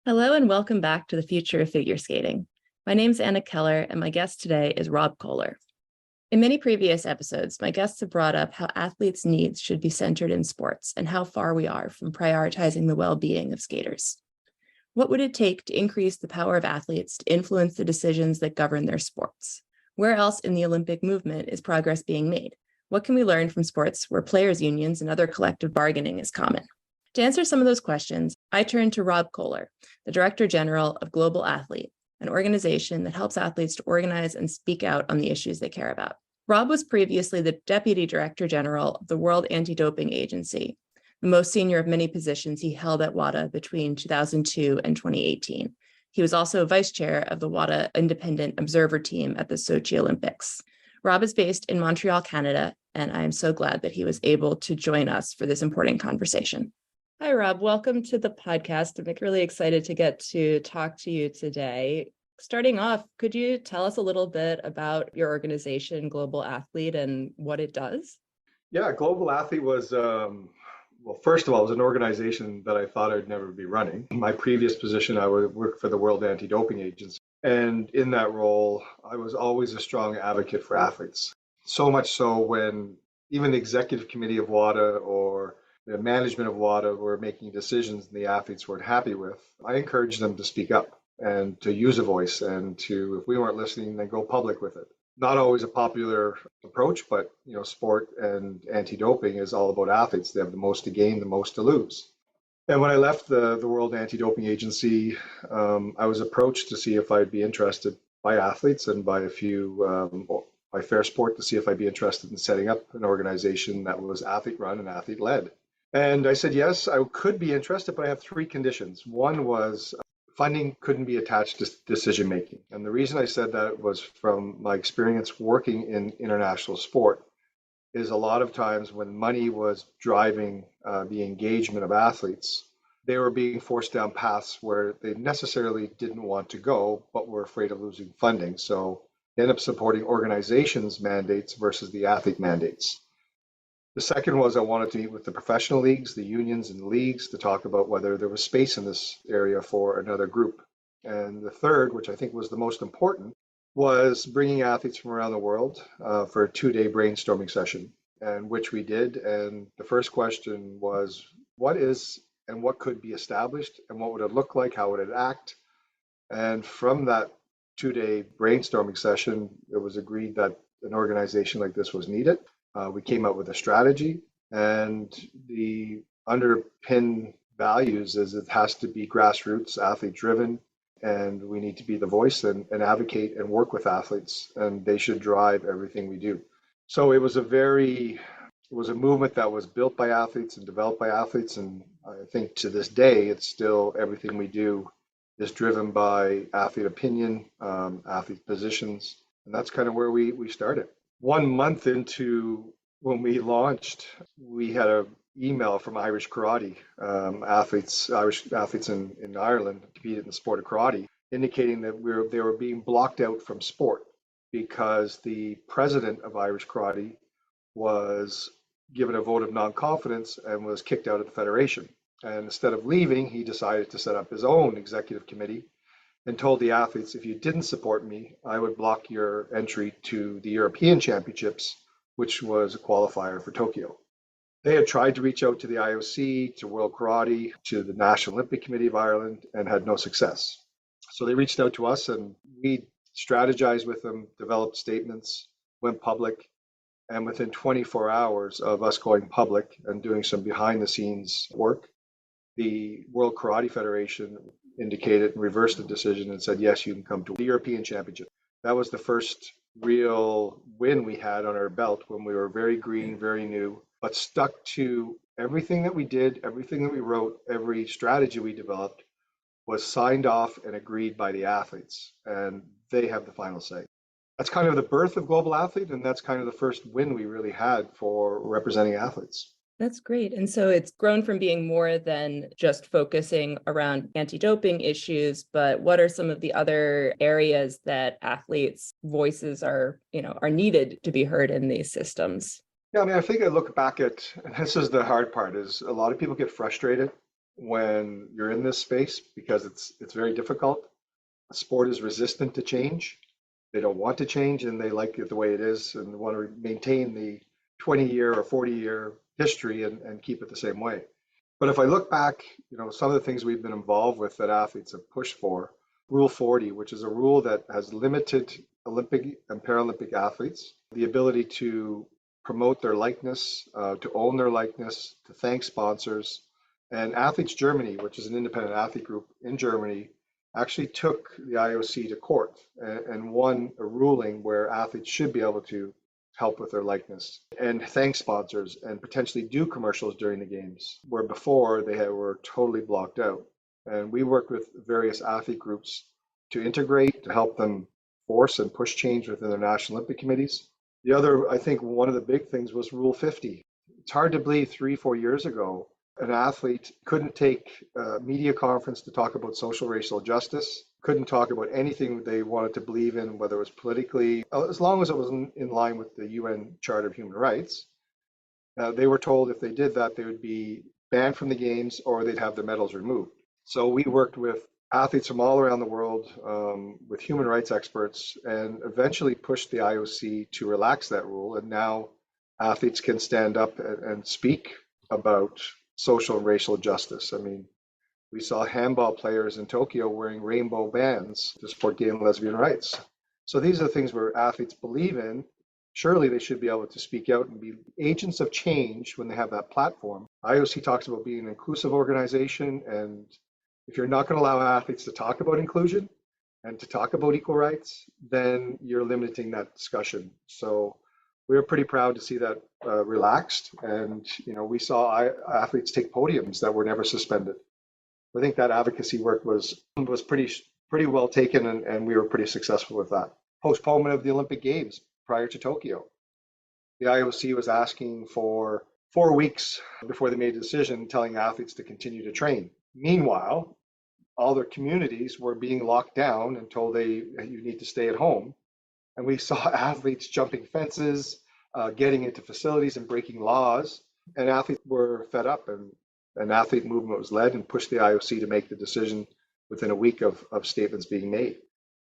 Hello and welcome back to the Future of Figure Skating. My name is Anna Keller and my guest today is Rob Koehler. In many previous episodes, my guests have brought up how athletes' needs should be centered in sports and how far we are from prioritizing the well-being of skaters. What would it take to increase the power of athletes to influence the decisions that govern their sports? Where else in the Olympic movement is progress being made? What can we learn from sports where players' unions and other collective bargaining is common? To answer some of those questions, I turn to Rob Koehler, the Director General of Global Athlete, an organization that helps athletes to organize and speak out on the issues they care about. Rob was previously the Deputy Director General of the World Anti-Doping Agency, the most senior of many positions he held at WADA between 2002 and 2018. He was also Vice Chair of the WADA Independent Observer team at the Sochi Olympics. Rob is based in Montreal, Canada, and I am so glad that he was able to join us for this important conversation. Hi, Rob. Welcome to the podcast. I'm really excited to get to talk to you today. Starting off, could you tell us a little bit about your organization, Global Athlete, and what it does? Yeah, Global Athlete was, first of all, it was an organization that I thought I'd never be running. In my previous position, I would work for the World Anti-Doping Agency. And in that role, I was always a strong advocate for athletes. So much so when even the executive committee of WADA or the management of WADA were making decisions and the athletes weren't happy with, I encouraged them to speak up and to use a voice and to, if we weren't listening, then go public with it. Not always a popular approach, but sport and anti-doping is all about athletes. They have the most to gain, the most to lose. And when I left the World Anti-Doping Agency, I was approached to see if I'd be interested by athletes and by by Fair Sport to see if I'd be interested in setting up an organization that was athlete-run and athlete-led. And I said, yes, I could be interested, but I have three conditions. One was funding couldn't be attached to decision making. And the reason I said that was from my experience working in international sport is a lot of times when money was driving the engagement of athletes, they were being forced down paths where they necessarily didn't want to go, but were afraid of losing funding. So they end up supporting organizations' mandates versus the athlete mandates. The second was I wanted to meet with the professional leagues, the unions and the leagues to talk about whether there was space in this area for another group. And the third, which I think was the most important, was bringing athletes from around the world for a 2-day brainstorming session, and which we did. And the first question was, what is and what could be established and what would it look like? How would it act? And from that 2-day brainstorming session, it was agreed that an organization like this was needed. We came up with a strategy, and the underpin values is it has to be grassroots, athlete driven, and we need to be the voice and advocate and work with athletes, and they should drive everything we do. So it was a movement that was built by athletes and developed by athletes, and I think to this day, it's still everything we do is driven by athlete opinion, athlete positions, and that's kind of where we started. 1 month into when we launched, we had an email from Irish karate Irish athletes in Ireland competed in the sport of karate, indicating that they were being blocked out from sport because the president of Irish karate was given a vote of non-confidence and was kicked out of the federation. And instead of leaving, he decided to set up his own executive committee and told the athletes, if you didn't support me, I would block your entry to the European Championships, which was a qualifier for Tokyo. They had tried to reach out to the IOC, to World Karate, to the National Olympic Committee of Ireland, and had no success. So they reached out to us, and we strategized with them, developed statements, went public, and within 24 hours of us going public and doing some behind-the-scenes work, the World Karate Federation indicated and reversed the decision and said, yes, you can come to the European Championship. That was the first real win we had on our belt when we were very green, very new, but stuck to everything that we did, everything that we wrote, every strategy we developed was signed off and agreed by the athletes, and they have the final say. That's kind of the birth of Global Athlete, and that's kind of the first win we really had for representing athletes. That's great. And so it's grown from being more than just focusing around anti-doping issues, but what are some of the other areas that athletes' voices are needed to be heard in these systems? Yeah, I mean, I think I look back at, and this is the hard part, is a lot of people get frustrated when you're in this space because it's very difficult. Sport is resistant to change. They don't want to change and they like it the way it is and want to maintain the 20-year or 40-year history and keep it the same way. But if I look back, some of the things we've been involved with that athletes have pushed for, Rule 40, which is a rule that has limited Olympic and Paralympic athletes, the ability to promote their likeness, to own their likeness, to thank sponsors. And Athletes Germany, which is an independent athlete group in Germany, actually took the IOC to court and won a ruling where athletes should be able to help with their likeness and thank sponsors and potentially do commercials during the games, where before were totally blocked out. And we worked with various athlete groups to integrate, to help them force and push change within their national Olympic committees. The other, I think one of the big things was Rule 50. It's hard to believe 3-4 years ago, an athlete couldn't take a media conference to talk about social racial justice, couldn't talk about anything they wanted to believe in, whether it was politically, as long as it was in line with the UN Charter of Human Rights. They were told if they did that, they would be banned from the games or they'd have their medals removed. So we worked with athletes from all around the world, with human rights experts, and eventually pushed the IOC to relax that rule. And now athletes can stand up and speak about social and racial justice. I mean, we saw handball players in Tokyo wearing rainbow bands to support gay and lesbian rights. So these are the things where athletes believe in. Surely they should be able to speak out and be agents of change when they have that platform. IOC talks about being an inclusive organization, and if you're not going to allow athletes to talk about inclusion and to talk about equal rights, then you're limiting that discussion. So we were pretty proud to see that relaxed, and we saw athletes take podiums that were never suspended. I think that advocacy work was pretty well taken, and we were pretty successful with that. Postponement of the Olympic Games prior to Tokyo. The IOC was asking for 4 weeks before they made a decision, telling athletes to continue to train. Meanwhile, all their communities were being locked down and told you need to stay at home. And we saw athletes jumping fences, getting into facilities and breaking laws. And athletes were fed up, and an athlete movement was led and pushed the IOC to make the decision within a week of statements being made.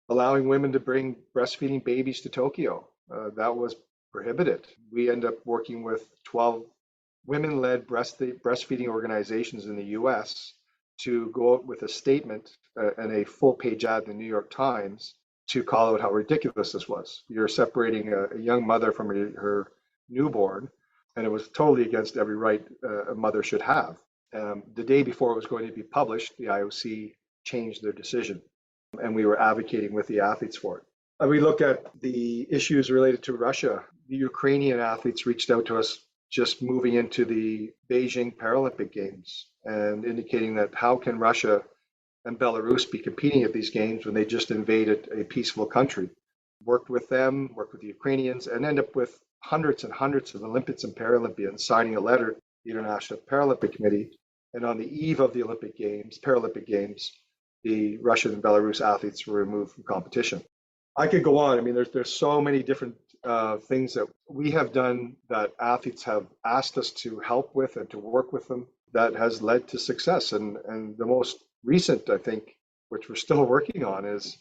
Allowing women to bring breastfeeding babies to Tokyo, that was prohibited. We end up working with 12 women-led breastfeeding organizations in the US to go out with a statement and a full-page ad in the New York Times to call out how ridiculous this was. You're separating a young mother from her newborn, and it was totally against every right a mother should have. The day before it was going to be published, the IOC changed their decision, and we were advocating with the athletes for it. And we look at the issues related to Russia. The Ukrainian athletes reached out to us just moving into the Beijing Paralympic Games and indicating that how can Russia and Belarus be competing at these games when they just invaded a peaceful country. Worked with them, worked with the Ukrainians, and end up with hundreds and hundreds of Olympics and Paralympians signing a letter to the International Paralympic Committee. And on the eve of the Paralympic Games, the Russian and Belarus athletes were removed from competition. I could go on. I mean, there's so many different things that we have done that athletes have asked us to help with and to work with them that has led to success. And the most recent, I think, which we're still working on, is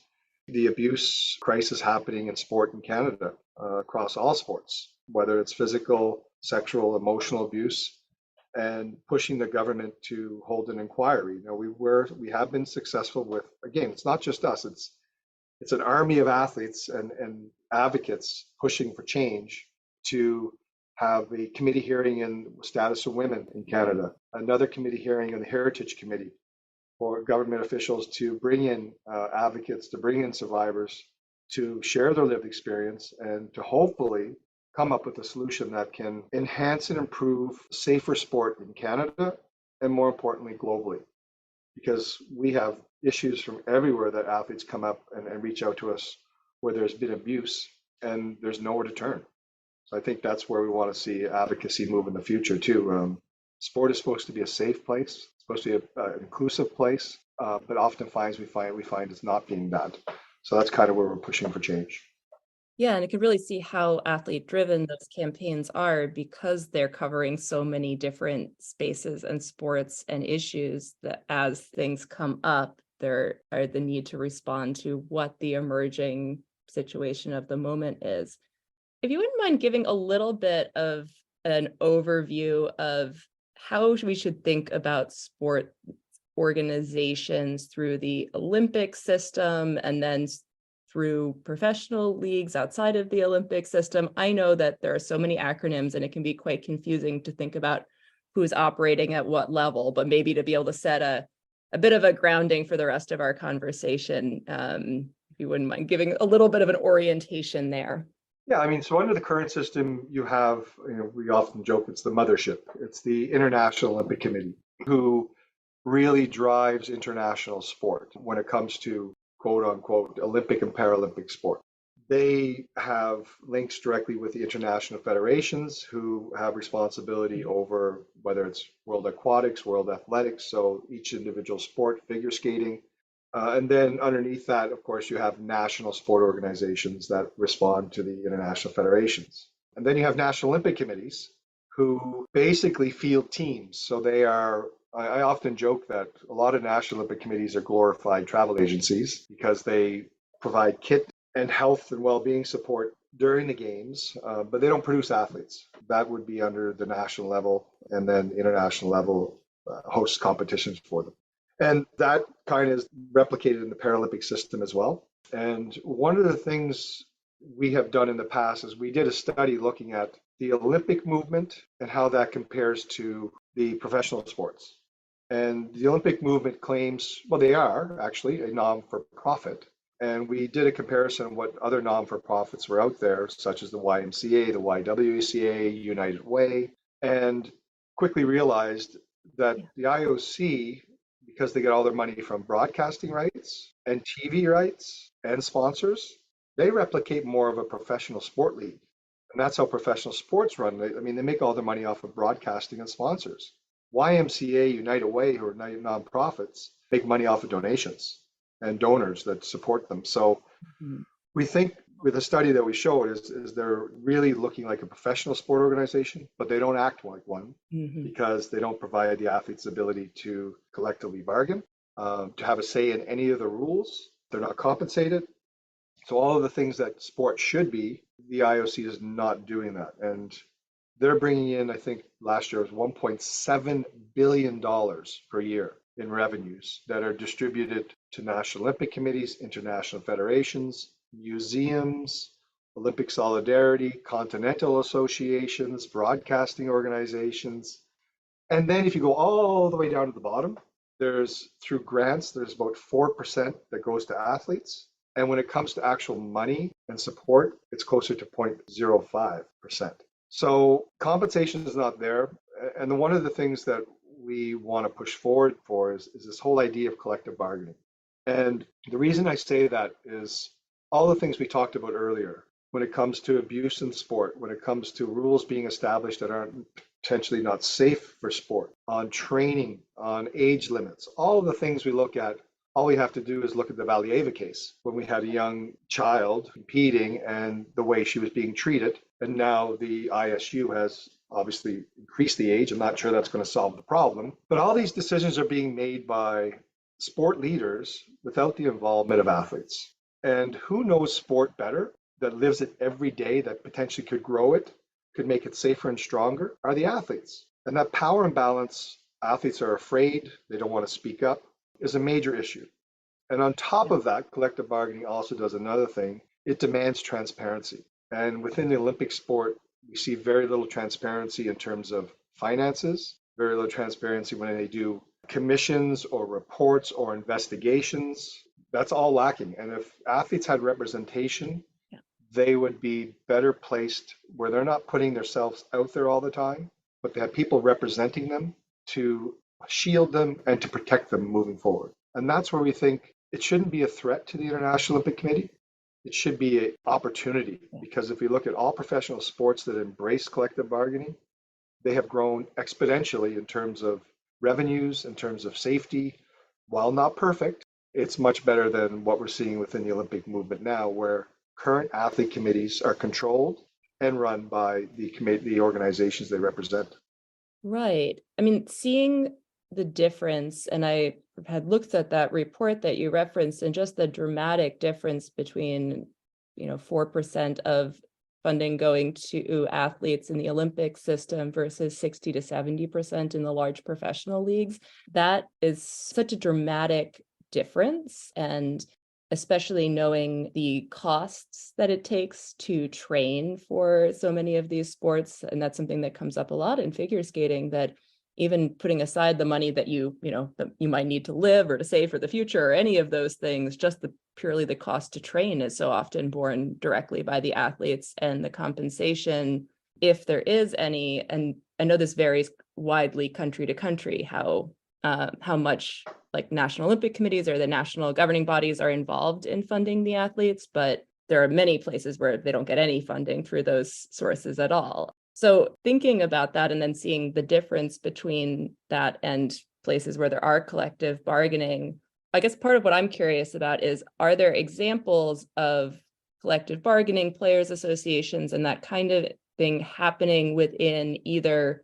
the abuse crisis happening in sport in Canada, across all sports, whether it's physical, sexual, emotional abuse, and pushing the government to hold an inquiry. We have been successful with, again, it's not just us, it's an army of athletes and advocates pushing for change to have a committee hearing in status of women in Canada, another committee hearing in the Heritage Committee for government officials to bring in advocates, to bring in survivors, to share their lived experience, and to hopefully come up with a solution that can enhance and improve safer sport in Canada and, more importantly, globally. Because we have issues from everywhere that athletes come up and reach out to us where there's been abuse and there's nowhere to turn. So I think that's where we want to see advocacy move in the future too. Sport is supposed to be a safe place, it's supposed to be an inclusive place, but oftentimes we find it's not being that. So that's kind of where we're pushing for change. Yeah, and I could really see how athlete driven those campaigns are because they're covering so many different spaces and sports and issues that as things come up, there are the need to respond to what the emerging situation of the moment is. If you wouldn't mind giving a little bit of an overview of how we should think about sport organizations through the Olympic system and then through professional leagues outside of the Olympic system. I know that there are so many acronyms and it can be quite confusing to think about who's operating at what level, but maybe to be able to set a bit of a grounding for the rest of our conversation, if you wouldn't mind giving a little bit of an orientation there. Yeah, I mean, so under the current system, you have, we often joke it's the mothership. It's the International Olympic Committee who really drives international sport when it comes to quote unquote Olympic and Paralympic sport. They have links directly with the international federations who have responsibility over whether it's World Aquatics, World Athletics, so each individual sport, figure skating. And then underneath that, of course, you have national sport organizations that respond to the international federations. And then you have national Olympic committees who basically field teams. So they are, I often joke that a lot of national Olympic committees are glorified travel agencies because they provide kit and health and well-being support during the games, but they don't produce athletes. That would be under the national level, and then international level hosts competitions for them. And that kind of is replicated in the Paralympic system as well. And one of the things we have done in the past is we did a study looking at the Olympic movement and how that compares to the professional sports. And the Olympic movement claims, well, they are actually a non-for-profit. And we did a comparison of what other non-for-profits were out there, such as the YMCA, the YWCA, United Way, and quickly realized that the IOC, because they get all their money from broadcasting rights and TV rights and sponsors, they replicate more of a professional sport league. And that's how professional sports run. I mean, they make all their money off of broadcasting and sponsors. YMCA, United Way, who are nonprofits, make money off of donations and donors that support them. So we think with the study that we showed is they're really looking like a professional sport organization, but they don't act like one because they don't provide the athletes the ability to collectively bargain, to have a say in any of the rules. They're not compensated. So all of the things that sport should be, the IOC is not doing that. And they're bringing in, I think last year was $1.7 billion per year in revenues that are distributed to national Olympic committees, international federations, museums, Olympic Solidarity, continental associations, broadcasting organizations. And then if you go all the way down to the bottom, there's through grants, there's about 4% that goes to athletes. And when it comes to actual money and support, it's closer to 0.05%. So compensation is not there. And one of the things that we want to push forward for is this whole idea of collective bargaining. And the reason I say that is all the things we talked about earlier, when it comes to abuse in sport, when it comes to rules being established that aren't potentially not safe for sport, on training, on age limits, all of the things we look at, all we have to do is look at the Valieva case when we had a young child competing and the way she was being treated. And now the ISU has obviously increased the age. I'm not sure that's going to solve the problem. But all these decisions are being made by sport leaders without the involvement of athletes. And who knows sport better, that lives it every day, that potentially could grow it, could make it safer and stronger, are the athletes. And that power imbalance, athletes are afraid, they don't want to speak up, is a major issue. And on top of that, collective bargaining also does another thing. It demands transparency. And within the Olympic sport, we see very little transparency in terms of finances, very little transparency when they do commissions or reports or investigations. That's all lacking. And if athletes had representation, they would be better placed where they're not putting themselves out there all the time, but they have people representing them to shield them and to protect them moving forward. And that's where we think it shouldn't be a threat to the International Olympic Committee. It should be an opportunity, because if we look at all professional sports that embrace collective bargaining, they have grown exponentially in terms of revenues, in terms of safety. While not perfect, it's much better than what we're seeing within the Olympic movement now, where current athlete committees are controlled and run by the organizations they represent. Right. I mean, seeing the difference, and I had looked at that report that you referenced, and just the dramatic difference between, 4% of funding going to athletes in the Olympic system versus 60 to 70% in the large professional leagues. That is such a dramatic difference. And especially knowing the costs that it takes to train for so many of these sports. And that's something that comes up a lot in figure skating, that even putting aside the money that that you might need to live or to save for the future or any of those things, just purely the cost to train is so often borne directly by the athletes, and the compensation, if there is any. And I know this varies widely country to country, how much like national Olympic committees or the national governing bodies are involved in funding the athletes, but there are many places where they don't get any funding through those sources at all. So thinking about that and then seeing the difference between that and places where there are collective bargaining, I guess part of what I'm curious about is, are there examples of collective bargaining, players associations, and that kind of thing happening within either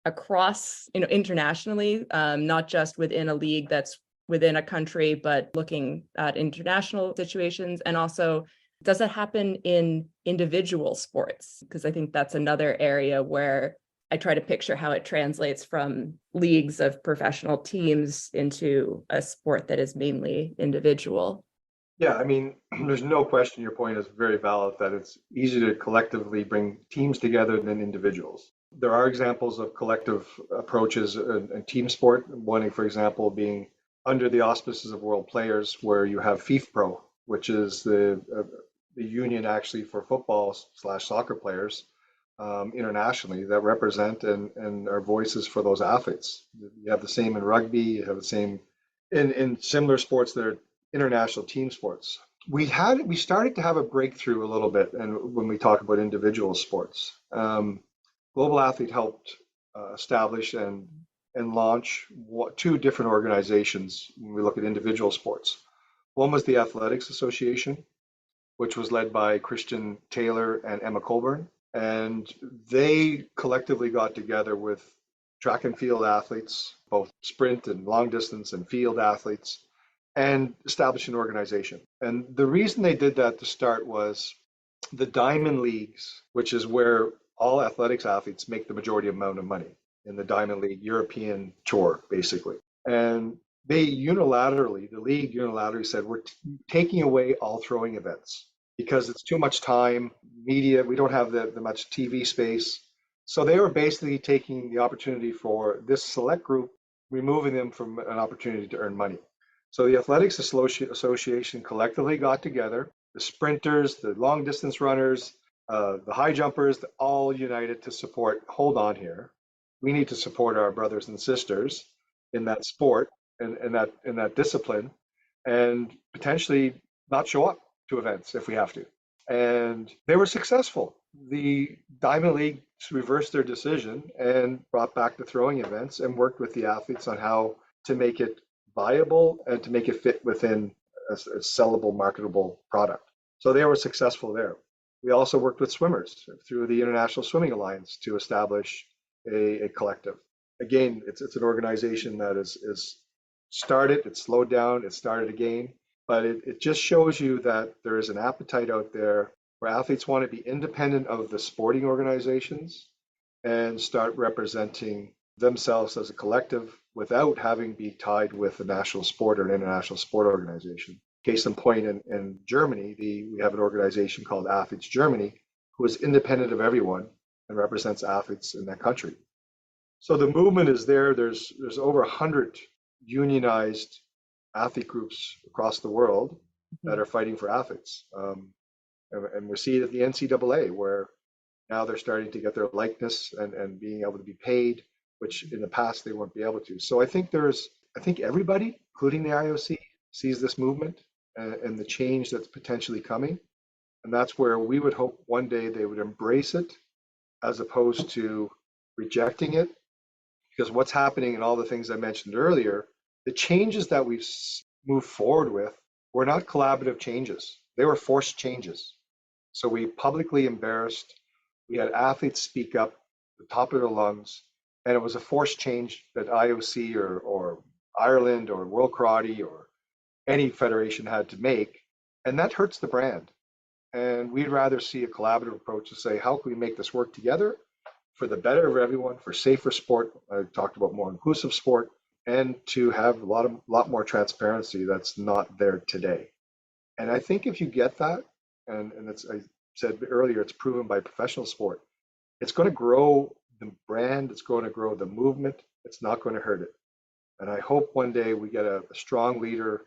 across, internationally, not just within a league that's within a country, but looking at international situations? And also, does it happen in individual sports? Because I think that's another area where I try to picture how it translates from leagues of professional teams into a sport that is mainly individual. Yeah, I mean, there's no question your point is very valid that it's easier to collectively bring teams together than individuals. There are examples of collective approaches in team sport, one, for example, being under the auspices of World Players, where you have FIFPro, which is the union actually for football slash soccer players internationally that represent and are voices for those athletes. You have the same in rugby, you have the same in similar sports that are international team sports. We started to have a breakthrough a little bit, and when we talk about individual sports, Global Athlete helped establish and launch two different organizations when we look at individual sports. One was the Athletics Association, which was led by Christian Taylor and Emma Colburn, and they collectively got together with track and field athletes, both sprint and long distance and field athletes, and establish an organization. And the reason they did that to start was the Diamond Leagues, which is where all athletics athletes make the majority amount of money in the Diamond League European Tour, basically. And the league unilaterally said, we're taking away all throwing events because it's too much time, media, we don't have the much TV space. So they were basically taking the opportunity for this select group, removing them from an opportunity to earn money. So the Athletics Association collectively got together, the sprinters, the long distance runners, the high jumpers, all united to support, hold on here, we need to support our brothers and sisters in that sport and in that discipline, and potentially not show up to events if we have to. And they were successful. The Diamond League reversed their decision and brought back the throwing events and worked with the athletes on how to make it viable and to make it fit within a sellable, marketable product. So they were successful there. We also worked with swimmers through the International Swimming Alliance to establish a collective. Again, it's an organization that is started, it's slowed down, it started again, but it just shows you that there is an appetite out there where athletes want to be independent of the sporting organizations and start representing themselves as a collective without having to be tied with a national sport or an international sport organization. Case in point, in Germany, we have an organization called Athletes Germany, who is independent of everyone and represents athletes in that country. So the movement is there. There's over 100 unionized athlete groups across the world that are fighting for athletes. And we see it at the NCAA, where now they're starting to get their likeness and being able to be paid, which in the past they wouldn't be able to. So I think everybody, including the IOC, sees this movement and the change that's potentially coming. And that's where we would hope one day they would embrace it as opposed to rejecting it. Because what's happening and all the things I mentioned earlier, the changes that we've moved forward with were not collaborative changes. They were forced changes. So we publicly embarrassed, we had athletes speak up at the top of their lungs, and it was a forced change that IOC or Ireland or World Karate or any federation had to make, and that hurts the brand. And we'd rather see a collaborative approach to say, how can we make this work together for the better of everyone, for safer sport? I talked about more inclusive sport, and to have a lot more transparency that's not there today. And I think if you get that, and it's, I said earlier, it's proven by professional sport, it's going to grow the brand, it's going to grow the movement, it's not going to hurt it. And I hope one day we get a strong leader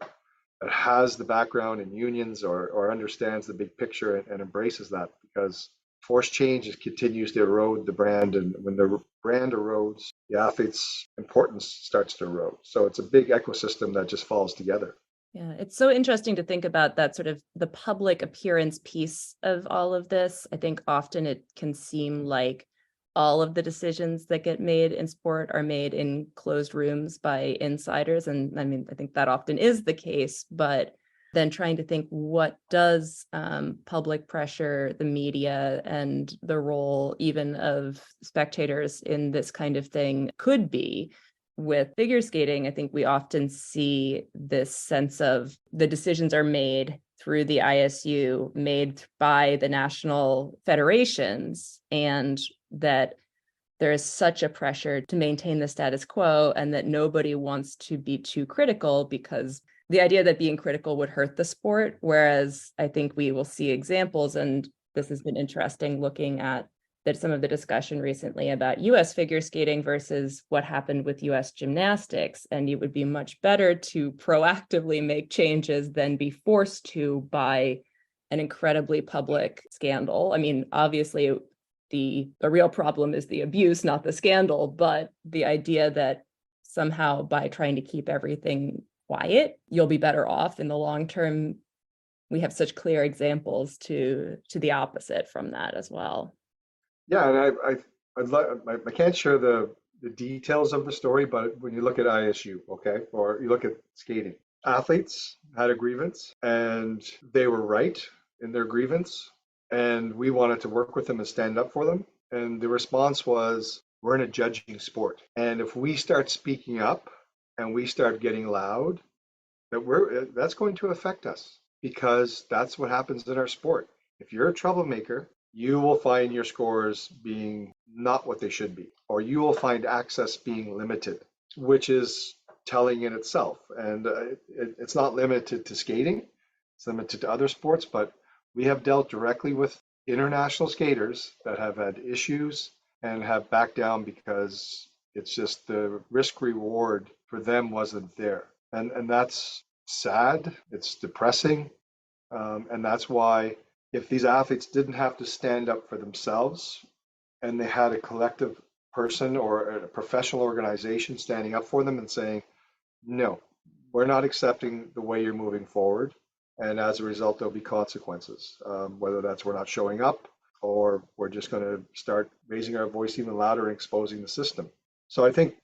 that has the background in unions or understands the big picture and embraces that, because forced change continues to erode the brand. And when the brand erodes, the athlete's importance starts to erode. So it's a big ecosystem that just falls together. Yeah, it's so interesting to think about that sort of the public appearance piece of all of this. I think often it can seem like all of the decisions that get made in sport are made in closed rooms by insiders. And I mean, I think that often is the case, but then trying to think, what does public pressure, the media, and the role even of spectators in this kind of thing could be? With figure skating, I think we often see this sense of the decisions are made through the ISU, made by the national federations, and that there is such a pressure to maintain the status quo, and that nobody wants to be too critical, because the idea that being critical would hurt the sport. Whereas I think we will see examples, and this has been interesting looking at some of the discussion recently about US figure skating versus what happened with US gymnastics. And it would be much better to proactively make changes than be forced to by an incredibly public scandal. I mean, obviously, the real problem is the abuse, not the scandal, but the idea that somehow by trying to keep everything quiet, you'll be better off in the long term. We have such clear examples to the opposite from that as well. Yeah, and I can't share the details of the story, but when you look at ISU, okay, or you look at skating, athletes had a grievance and they were right in their grievance, and we wanted to work with them and stand up for them. And the response was, we're in a judging sport, and if we start speaking up and we start getting loud, that's going to affect us, because that's what happens in our sport. If you're a troublemaker, you will find your scores being not what they should be, or you will find access being limited, which is telling in itself. And it's not limited to skating, it's limited to other sports, but we have dealt directly with international skaters that have had issues and have backed down because it's just the risk reward for them wasn't there. And that's sad, it's depressing, and that's why if these athletes didn't have to stand up for themselves and they had a collective person or a professional organization standing up for them and saying, no, we're not accepting the way you're moving forward, and as a result there'll be consequences, whether that's we're not showing up or we're just going to start raising our voice even louder and exposing the system. So I think,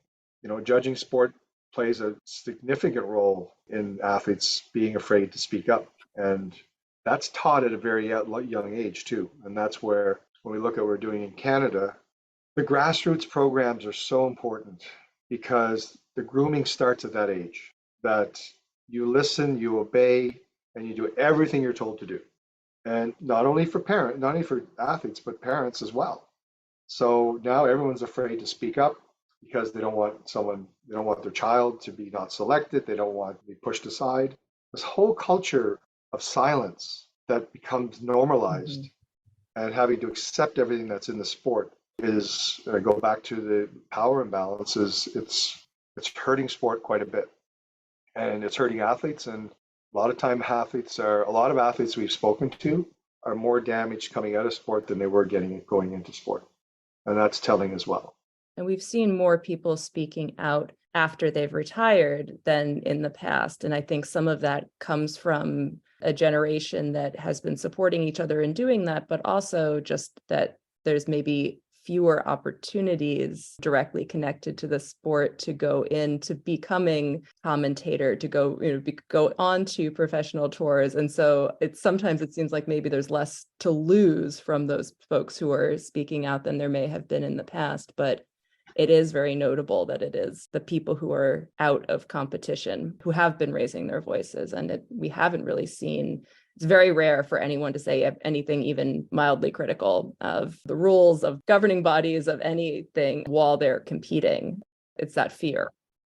judging sport plays a significant role in athletes being afraid to speak up, and that's taught at a very young age too. And that's where, when we look at what we're doing in Canada, the grassroots programs are so important, because the grooming starts at that age, that you listen, you obey, and you do everything you're told to do. And not only for athletes, but parents as well. So now everyone's afraid to speak up because they don't want their child to be not selected. They don't want to be pushed aside. This whole culture of silence that becomes normalized, and having to accept everything that's in the sport is, go back to the power imbalances. It's hurting sport quite a bit, and it's hurting athletes. And a lot of athletes we've spoken to are more damaged coming out of sport than they were going into sport, and that's telling as well. And we've seen more people speaking out after they've retired than in the past. And I think some of that comes from a generation that has been supporting each other in doing that, but also just that there's maybe fewer opportunities directly connected to the sport to go into becoming commentator, to go, go on to professional tours. And so sometimes it seems like maybe there's less to lose from those folks who are speaking out than there may have been in the past. But it is very notable that it is the people who are out of competition who have been raising their voices. And we haven't really seen, it's very rare for anyone to say anything even mildly critical of the rules, of governing bodies, of anything while they're competing. It's that fear.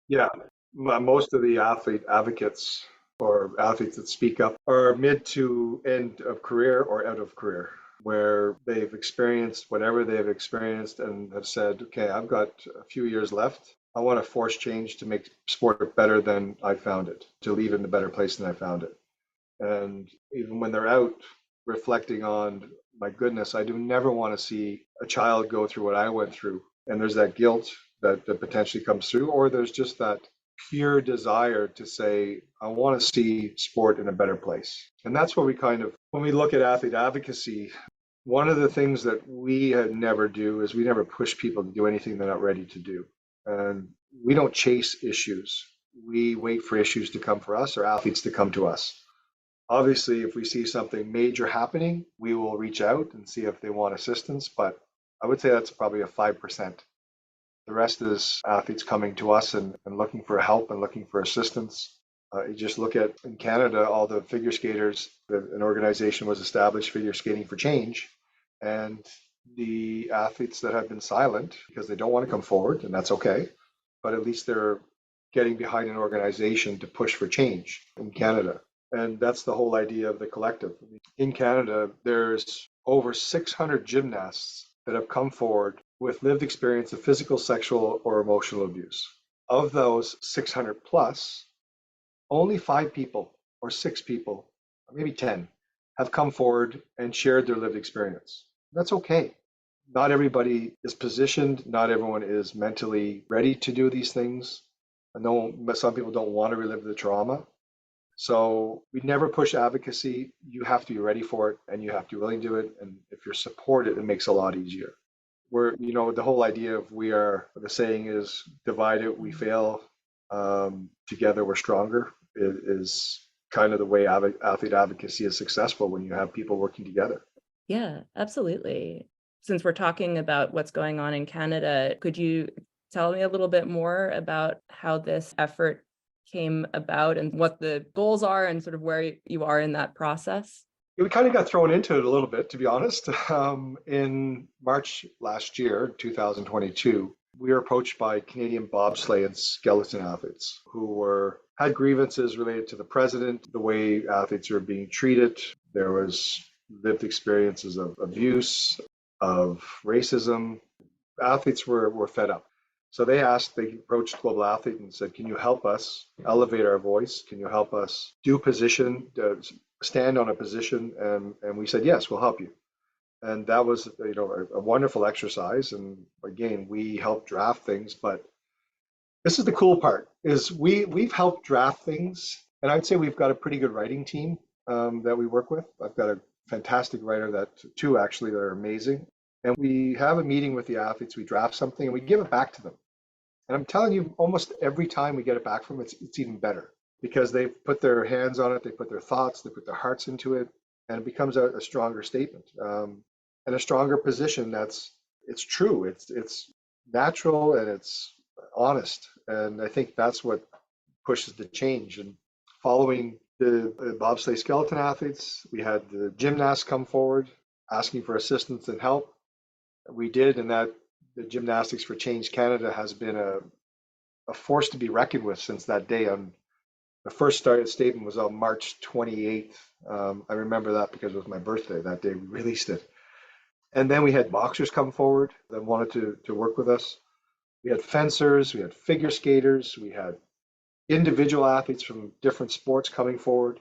Yeah, most of the athlete advocates or athletes that speak up are mid to end of career or out of career, where they've experienced whatever they've experienced and have said, okay, I've got a few years left. I want to force change to make sport better than I found it, to leave it in a better place than I found it. And even when they're out reflecting on, my goodness, I do never want to see a child go through what I went through. And there's that guilt that potentially comes through, or there's just that pure desire to say, I want to see sport in a better place. And that's what we when we look at athlete advocacy, one of the things that we never do is we never push people to do anything they're not ready to do. And we don't chase issues. We wait for issues to come for us or athletes to come to us. Obviously, if we see something major happening, we will reach out and see if they want assistance, but I would say that's probably a 5%. The rest is athletes coming to us and looking for help and looking for assistance. You just look at, in Canada, all the figure skaters, an organization was established, Figure Skating for Change, and the athletes that have been silent because they don't want to come forward, and that's okay, but at least they're getting behind an organization to push for change in Canada. And that's the whole idea of the collective. In Canada, there's over 600 gymnasts that have come forward with lived experience of physical, sexual, or emotional abuse. Of those 600 plus, only 5 people or 6 people, or maybe 10, have come forward and shared their lived experience. That's okay. Not everybody is positioned, not everyone is mentally ready to do these things. I know some people don't want to relive the trauma. So we never push advocacy. You have to be ready for it and you have to be willing to do it. And if you're supported, it makes it a lot easier. The whole idea of the saying is divided, we fail, together we're stronger is kind of the way athlete advocacy is successful, when you have people working together. Yeah, absolutely. Since we're talking about what's going on in Canada, could you tell me a little bit more about how this effort came about and what the goals are and sort of where you are in that process? We kind of got thrown into it a little bit, to be honest. In March last year, 2022, we were approached by Canadian bobsleigh and skeleton athletes who had grievances related to the president, the way athletes are being treated. There was lived experiences of abuse, of racism. Athletes were fed up. So they approached Global Athlete and said, can you help us elevate our voice? Can you help us stand on a position? And we said, yes, we'll help you. And that was a wonderful exercise. And again, we helped draft things. But this is the cool part, is we've helped draft things. And I'd say we've got a pretty good writing team that we work with. I've got a fantastic writer, two actually, that are amazing. And we have a meeting with the athletes, we draft something and we give it back to them. And I'm telling you, almost every time we get it back from them, it's even better, because they've put their hands on it, they put their thoughts, they put their hearts into it, and it becomes a stronger statement and a stronger position. It's true, it's natural, and it's honest. And I think that's what pushes the change. And following the bobsleigh skeleton athletes, we had the gymnasts come forward asking for assistance and help. We did, and that the Gymnastics for Change Canada has been a force to be reckoned with since that day. On the first statement was on March 28th. I remember that because it was my birthday that day we released it. And then we had boxers come forward that wanted to work with us. We had fencers, we had figure skaters, we had individual athletes from different sports coming forward.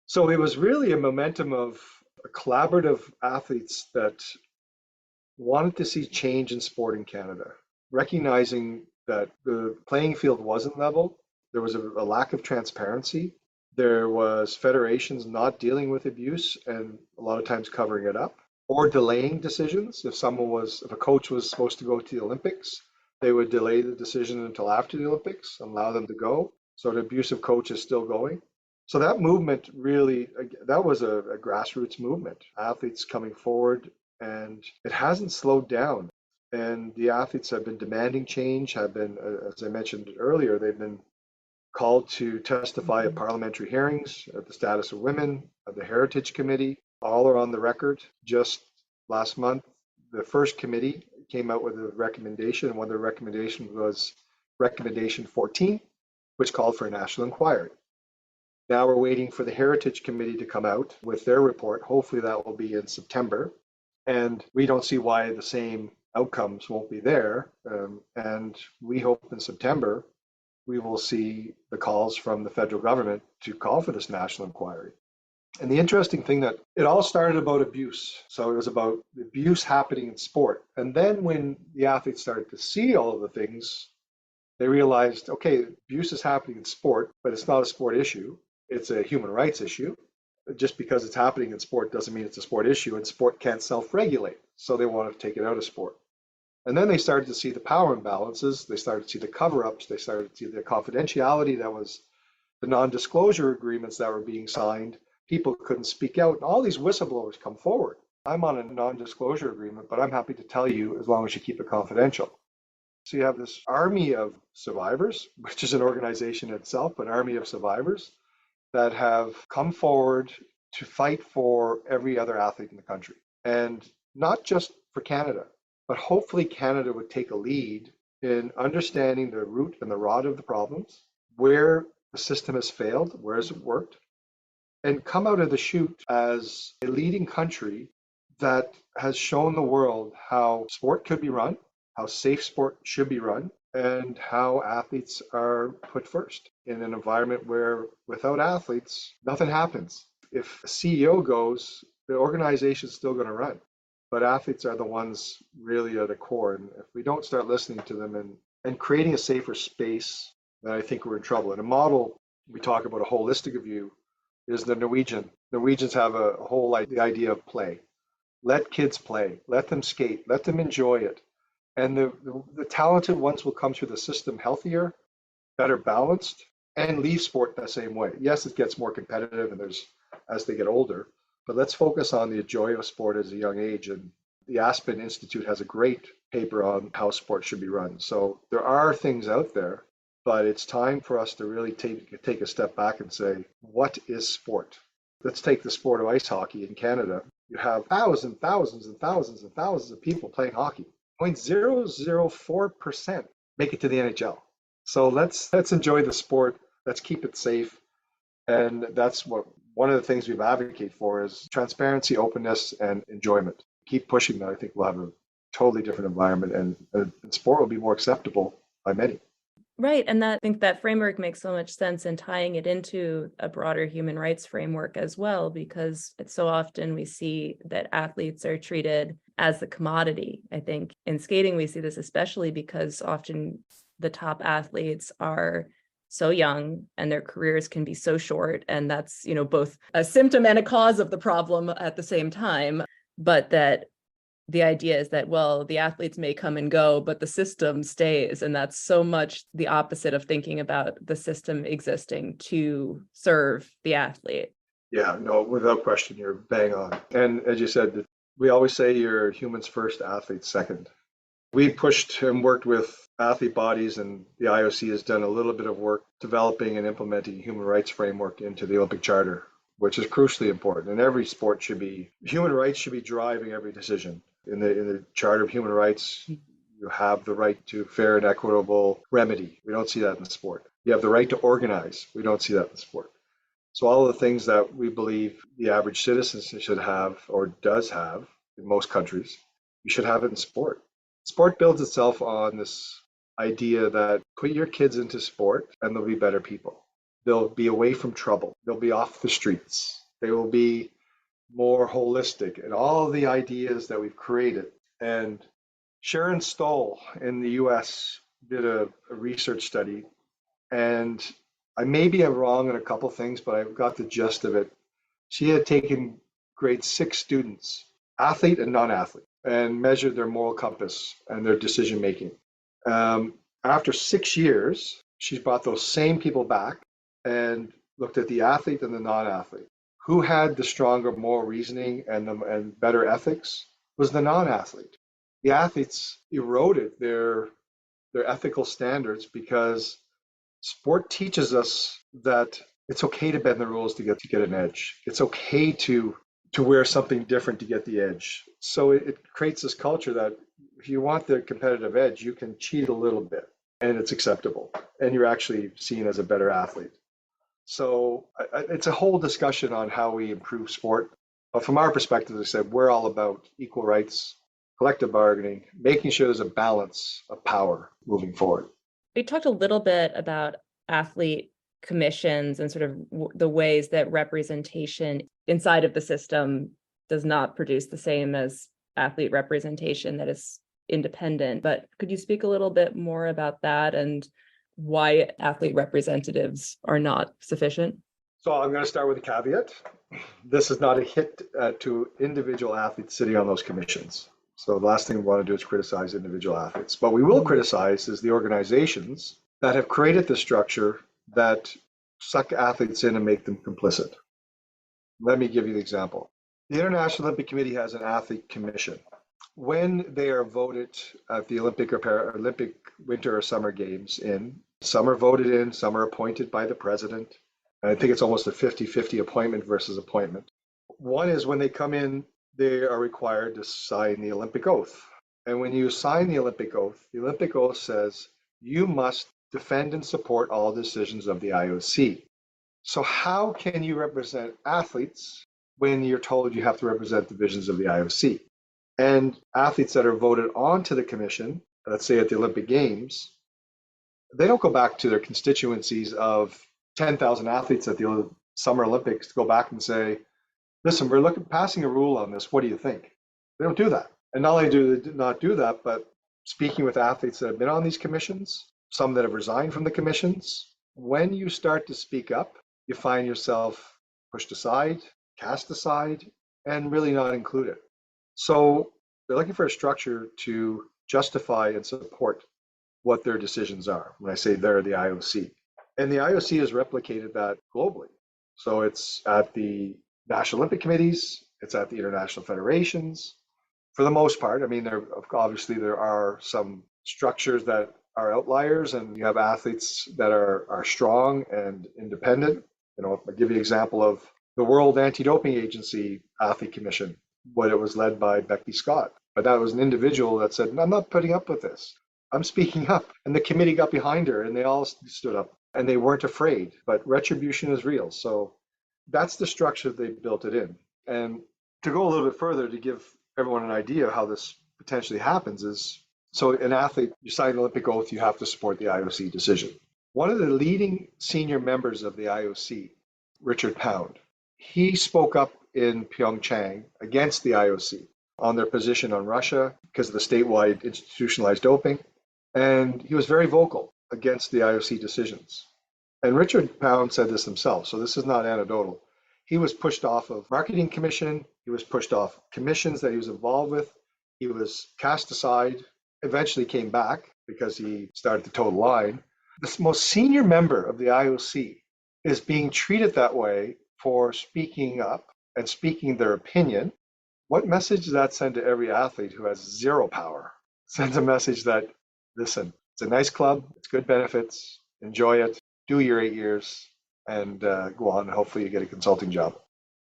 So it was really a momentum of a collaborative athletes that wanted to see change in sport in Canada, recognizing that the playing field wasn't level. There was a lack of transparency. There was federations not dealing with abuse and a lot of times covering it up. or delaying decisions. If a coach was supposed to go to the Olympics, they would delay the decision until after the Olympics and allow them to go. So the abusive coach is still going. So that movement really, that was a grassroots movement, athletes coming forward, and it hasn't slowed down. And the athletes have been demanding change, have been, as I mentioned earlier, they've been called to testify at Mhm. parliamentary hearings, at the status of women, at the Heritage Committee. All are on the record. Just last month, the first committee came out with a recommendation, and one of the recommendations was recommendation 14, which called for a national inquiry. Now we're waiting for the Heritage Committee to come out with their report. Hopefully that will be in September. And we don't see why the same outcomes won't be there. And we hope in September we will see the calls from the federal government to call for this national inquiry. And the interesting thing that it all started about abuse. So it was about abuse happening in sport. And then when the athletes started to see all of the things, they realized, okay, abuse is happening in sport, but it's not a sport issue. It's a human rights issue. Just because it's happening in sport doesn't mean it's a sport issue, and sport can't self-regulate. So they want to take it out of sport. And then they started to see the power imbalances. They started to see the cover-ups. They started to see the confidentiality that was the non-disclosure agreements that were being signed. People couldn't speak out. And all these whistleblowers come forward. I'm on a non-disclosure agreement, but I'm happy to tell you as long as you keep it confidential. So you have this army of survivors, which is an organization in itself, an army of survivors that have come forward to fight for every other athlete in the country. And not just for Canada, but hopefully Canada would take a lead in understanding the root and the rot of the problems, where the system has failed, where has it worked, and come out of the chute as a leading country that has shown the world how sport could be run, how safe sport should be run, and how athletes are put first in an environment where without athletes, nothing happens. If a CEO goes, the organization is still going to run. But athletes are the ones really at the core. And if we don't start listening to them and creating a safer space, then I think we're in trouble. And a model, we talk about a holistic view, is the Norwegian. Norwegians have a whole the idea of play. Let kids play, let them skate, let them enjoy it. And the talented ones will come through the system healthier, better balanced, and leave sport the same way. Yes, it gets more competitive and there's as they get older, but let's focus on the joy of sport as a young age. And the Aspen Institute has a great paper on how sport should be run. So there are things out there, but it's time for us to really take a step back and say, what is sport? Let's take the sport of ice hockey in Canada. You have thousands, thousands, and thousands and thousands of people playing hockey. 0.004% make it to the NHL. So let's enjoy the sport. Let's keep it safe. And that's what one of the things we've advocated for is transparency, openness, and enjoyment. Keep pushing that. I think we'll have a totally different environment, and sport will be more acceptable by many. Right. And I think that framework makes so much sense in tying it into a broader human rights framework as well, because it's so often we see that athletes are treated as a commodity. I think in skating, we see this especially because often the top athletes are so young and their careers can be so short. And that's, both a symptom and a cause of the problem at the same time. But that the idea is that, well, the athletes may come and go, but the system stays. And that's so much the opposite of thinking about the system existing to serve the athlete. Yeah, no, without question, you're bang on. And as you said, we always say you're humans first, athletes second. We pushed and worked with athlete bodies, and the IOC has done a little bit of work developing and implementing a human rights framework into the Olympic Charter, which is crucially important. And every sport human rights should be driving every decision. In the Charter of Human Rights, you have the right to fair and equitable remedy. We don't see that in sport. You have the right to organize. We don't see that in sport. So all of the things that we believe the average citizen should have or does have in most countries, you should have it in sport. Sport builds itself on this idea that put your kids into sport and they'll be better people. They'll be away from trouble. They'll be off the streets. They will be more holistic, and all the ideas that we've created. And Sharon Stoll in the US did a research study, and I maybe am wrong in a couple things, but I've got the gist of it. She had taken grade 6 students athlete and non-athlete, and measured their moral compass and their decision making. After 6 years, she's brought those same people back and looked at the athlete and the non-athlete. Who had the stronger moral reasoning and better ethics was the non-athlete. The athletes eroded their ethical standards because sport teaches us that it's okay to bend the rules to get an edge. It's okay to wear something different to get the edge. So it creates this culture that if you want the competitive edge, you can cheat a little bit and it's acceptable and you're actually seen as a better athlete. So it's a whole discussion on how we improve sport. But from our perspective, as I said, we're all about equal rights, collective bargaining, making sure there's a balance of power moving forward. We talked a little bit about athlete commissions and sort of the ways that representation inside of the system does not produce the same as athlete representation that is independent. But could you speak a little bit more about that and why athlete representatives are not sufficient? So I'm going to start with a caveat. This is not a hit to individual athletes sitting on those commissions. So the last thing we want to do is criticize individual athletes. But we will criticize is the organizations that have created the structure that suck athletes in and make them complicit. Let me give you the example. The International Olympic Committee has an athlete commission. When they are voted at the Olympic or Paralympic Winter or Summer Games some are voted in, some are appointed by the president. And I think it's almost a 50-50 appointment versus appointment. One is when they come in, they are required to sign the Olympic oath. And when you sign the Olympic oath says you must defend and support all decisions of the IOC. So how can you represent athletes when you're told you have to represent the visions of the IOC? And athletes that are voted onto the commission, let's say at the Olympic Games, they don't go back to their constituencies of 10,000 athletes at the Summer Olympics to go back and say, listen, we're passing a rule on this. What do you think? They don't do that. And not only do they not do that, but speaking with athletes that have been on these commissions, some that have resigned from the commissions, when you start to speak up, you find yourself pushed aside, cast aside, and really not included. So they're looking for a structure to justify and support what their decisions are. When I say they're, the IOC. And the IOC has replicated that globally. So it's at the National Olympic Committees, it's at the international federations. For the most part, I mean, obviously there are some structures that are outliers, and you have athletes that are strong and independent. I'll give you an example of the World Anti-Doping Agency Athlete Commission, when it was led by Becky Scott. But that was an individual that said, I'm not putting up with this. I'm speaking up. And the committee got behind her and they all stood up and they weren't afraid. But retribution is real. So that's the structure they built it in. And to go a little bit further to give everyone an idea of how this potentially happens is, so an athlete, you sign an Olympic oath, you have to support the IOC decision. One of the leading senior members of the IOC, Richard Pound, he spoke up in Pyeongchang against the IOC on their position on Russia because of the statewide institutionalized doping. And he was very vocal against the IOC decisions. And Richard Pound said this himself, so this is not anecdotal. He was pushed off of marketing commission. He was pushed off commissions that he was involved with. He was cast aside, eventually came back because he started to toe the line. The most senior member of the IOC is being treated that way for speaking up and speaking their opinion. What message does that send to every athlete who has zero power? It sends a message that, listen, it's a nice club, it's good benefits, enjoy it, do your 8 years, and go on, and hopefully you get a consulting job.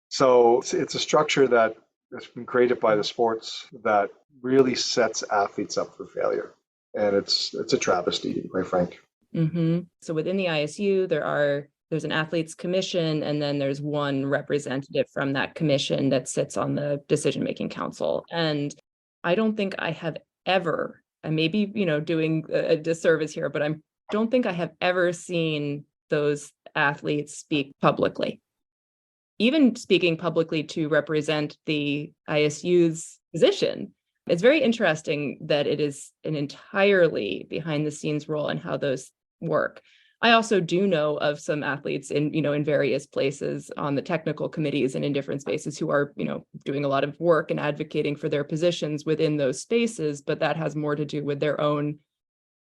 So it's a structure that has been created by the sports that really sets athletes up for failure. And it's a travesty, to be quite frank. Mm-hmm. So within the ISU, there's an athletes commission, and then there's one representative from that commission that sits on the decision-making council. And I don't think I have ever, I may be, doing a disservice here, but I don't think I have ever seen those athletes speak publicly. Even speaking publicly to represent the ISU's position. It's very interesting that it is an entirely behind the scenes role in how those work. I also do know of some athletes in various places on the technical committees and in different spaces who are, doing a lot of work and advocating for their positions within those spaces, but that has more to do with their own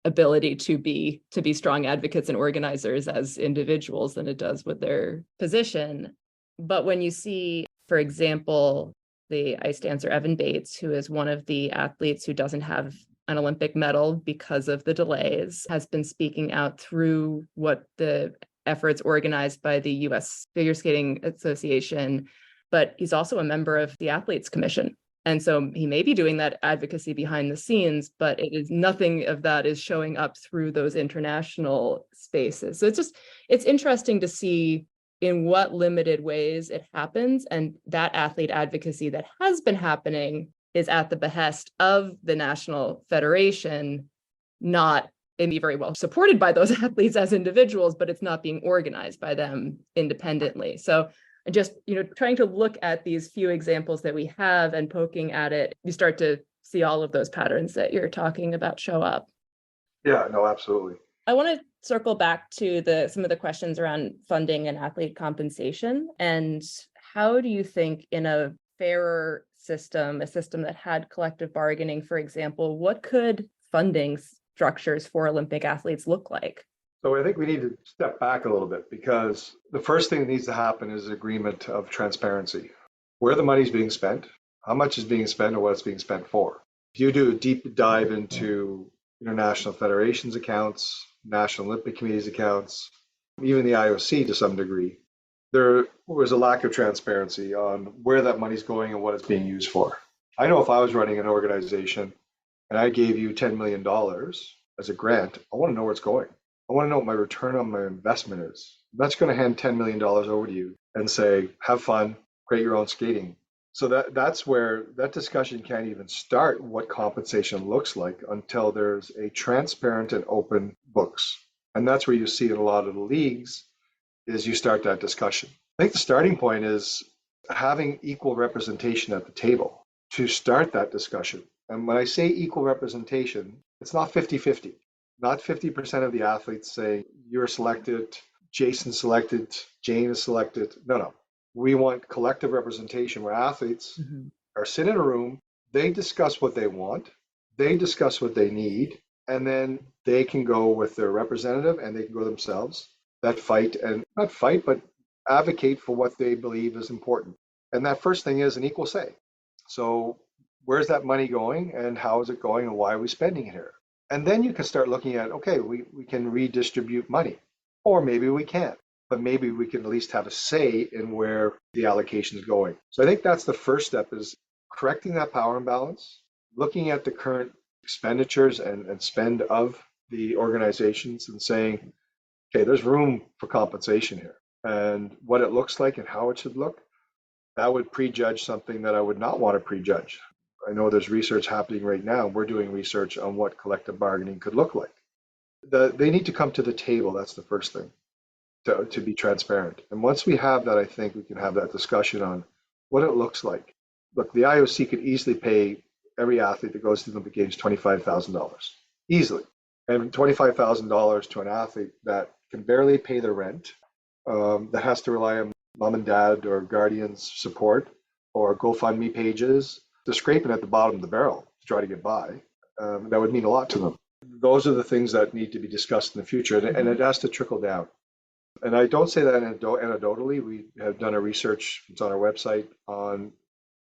ability to be strong advocates and organizers as individuals than it does with their position. But when you see, for example, the ice dancer Evan Bates, who is one of the athletes who doesn't have an Olympic medal because of the delays, has been speaking out through what the efforts organized by the U.S. Figure Skating Association, but he's also a member of the Athletes Commission. And so he may be doing that advocacy behind the scenes, but nothing of that is showing up through those international spaces. So it's interesting to see in what limited ways it happens. And that athlete advocacy that has been happening is at the behest of the National Federation, not maybe very well supported by those athletes as individuals, but it's not being organized by them independently. So just, trying to look at these few examples that we have and poking at it, you start to see all of those patterns that you're talking about show up. Yeah, no, absolutely. I want to circle back to some of the questions around funding and athlete compensation. And how do you think in a fairer system, a system that had collective bargaining, for example, what could funding structures for Olympic athletes look like? So I think we need to step back a little bit, because the first thing that needs to happen is agreement of transparency. Where the money's being spent, how much is being spent, and what it's being spent for. If you do a deep dive into international federations accounts, National Olympic Committee's accounts, even the IOC to some degree, there was a lack of transparency on where that money's going and what it's being used for. I know if I was running an organization and I gave you $10 million as a grant, I want to know where it's going. I want to know what my return on my investment is. I'm not going to hand $10 million over to you and say, have fun, create your own skating. So that's where that discussion can't even start what compensation looks like until there's a transparent and open books. And that's where you see in a lot of the leagues is you start that discussion. I think the starting point is having equal representation at the table to start that discussion. And when I say equal representation, it's not 50-50. Not 50% of the athletes say, you're selected, Jason selected, Jane is selected. No. We want collective representation where athletes are sitting in a room, they discuss what they want, they discuss what they need, and then they can go with their representative and they can go themselves, that fight, and not fight, but advocate for what they believe is important. And that first thing is an equal say. So where's that money going and how is it going and why are we spending it here? And then you can start looking at, okay, we can redistribute money, or maybe we can't, but maybe we can at least have a say in where the allocation is going. So I think that's the first step, is correcting that power imbalance, looking at the current expenditures and spend of the organizations and saying, okay, there's room for compensation here, and what it looks like and how it should look. That would prejudge something that I would not want to prejudge. I know there's research happening right now. We're doing research on what collective bargaining could look like. They need to come to the table. That's the first thing, to be transparent. And once we have that, I think we can have that discussion on what it looks like. Look, the IOC could easily pay every athlete that goes to the Olympic Games $25,000, easily. And $25,000 to an athlete that can barely pay their rent, that has to rely on mom and dad or guardians' support or GoFundMe pages, they're scraping at the bottom of the barrel to try to get by. That would mean a lot to them. Those are the things that need to be discussed in the future, and it has to trickle down. And I don't say that anecdotally. We have done a research, it's on our website, on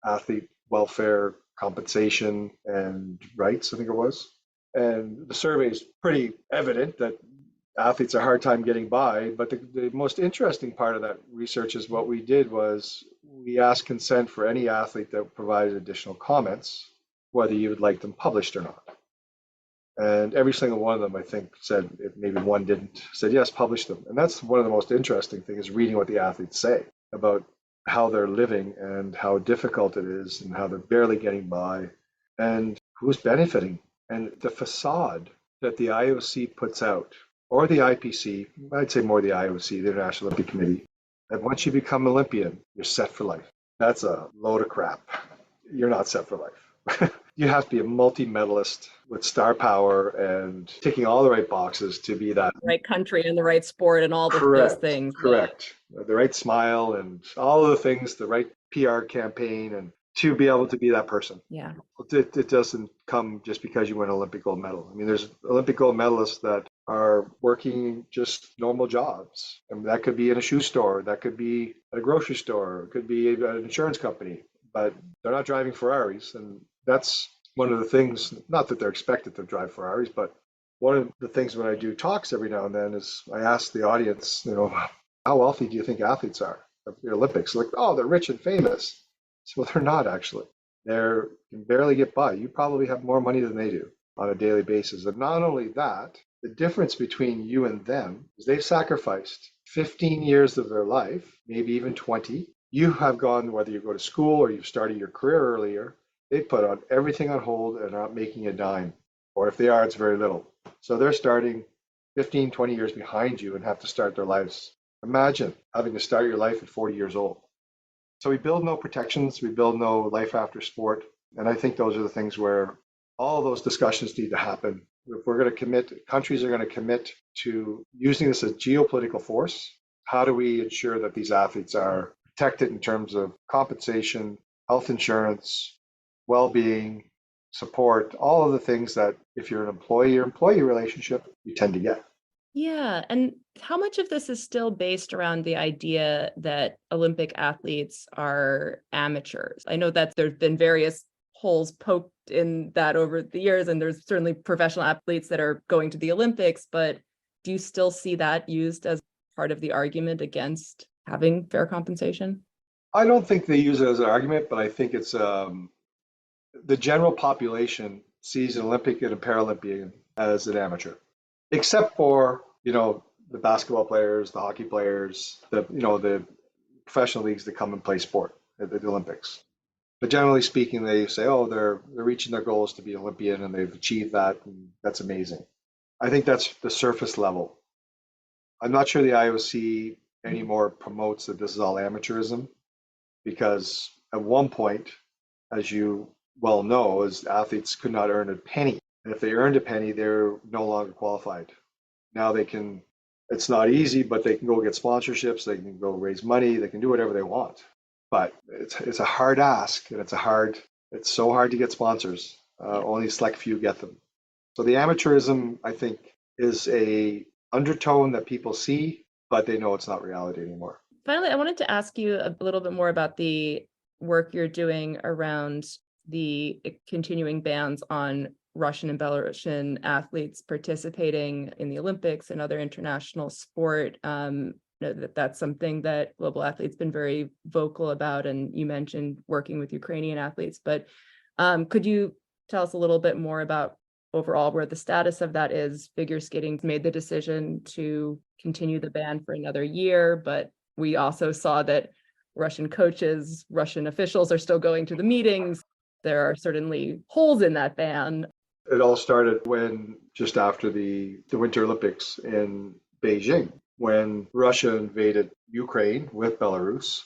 athlete welfare, compensation, and rights, I think it was. And the survey is pretty evident that athletes have a hard time getting by. But the most interesting part of that research is what we did was we asked consent for any athlete that provided additional comments, whether you would like them published or not. And every single one of them, I think, said, if maybe one didn't, said, yes, publish them. And that's one of the most interesting things, is reading what the athletes say about how they're living and how difficult it is and how they're barely getting by and who's benefiting. And the facade that the IOC puts out, or the IPC, I'd say more the IOC, the International Olympic Committee, that once you become Olympian, you're set for life. That's a load of crap. You're not set for life. You have to be a multi-medalist with star power and ticking all the right boxes to be that. Right country and the right sport and all those Correct, things. correct. The right smile and all of the things, the right PR campaign, and to be able to be that person. Yeah. It doesn't come just because you win an Olympic gold medal. I mean, there's Olympic gold medalists that are working just normal jobs. And that could be in a shoe store, that could be at a grocery store, it could be an insurance company, but they're not driving Ferraris. And that's one of the things, not that they're expected to drive Ferraris, but one of the things when I do talks every now and then is I ask the audience, how wealthy do you think athletes are at the Olympics? Like, oh, they're rich and famous. So, well, they're not actually. They can barely get by. You probably have more money than they do on a daily basis. And not only that, the difference between you and them is they've sacrificed 15 years of their life, maybe even 20. You have gone, whether you go to school or you've started your career earlier, they put on everything on hold and are not making a dime. Or if they are, it's very little. So they're starting 15, 20 years behind you and have to start their lives. Imagine having to start your life at 40 years old. So we build no protections, we build no life after sport. And I think those are the things where all of those discussions need to happen. If we're going to commit, countries are going to commit to using this as geopolitical force. How do we ensure that these athletes are protected in terms of compensation, health insurance, well-being, support, all of the things that if you're an employee relationship, you tend to get. Yeah. And how much of this is still based around the idea that Olympic athletes are amateurs? I know that there's been various holes poked in that over the years, and there's certainly professional athletes that are going to the Olympics, but do you still see that used as part of the argument against having fair compensation? I don't think they use it as an argument, but I think it's the general population sees an Olympic and a Paralympian as an amateur, except for, the basketball players, the hockey players, the professional leagues that come and play sport at the Olympics. But generally speaking, they say, oh, they're reaching their goals to be an Olympian and they've achieved that, and that's amazing. I think that's the surface level. I'm not sure the IOC anymore promotes that this is all amateurism, because at one point, as you well know, as athletes could not earn a penny. And if they earned a penny, they're no longer qualified. Now they can, it's not easy, but they can go get sponsorships, they can go raise money, they can do whatever they want. But it's a hard ask, and it's so hard to get sponsors. Only a select few get them. So the amateurism, I think, is a undertone that people see, but they know it's not reality anymore. Finally, I wanted to ask you a little bit more about the work you're doing around the continuing bans on Russian and Belarusian athletes participating in the Olympics and other international sport. That's something that Global Athlete's been very vocal about, and you mentioned working with Ukrainian athletes, but could you tell us a little bit more about overall where the status of that is? Figure skating's made the decision to continue the ban for another year, but we also saw that Russian coaches, Russian officials are still going to the meetings. There are certainly holes in that ban. It all started when just after the Winter Olympics in Beijing, when Russia invaded Ukraine with Belarus,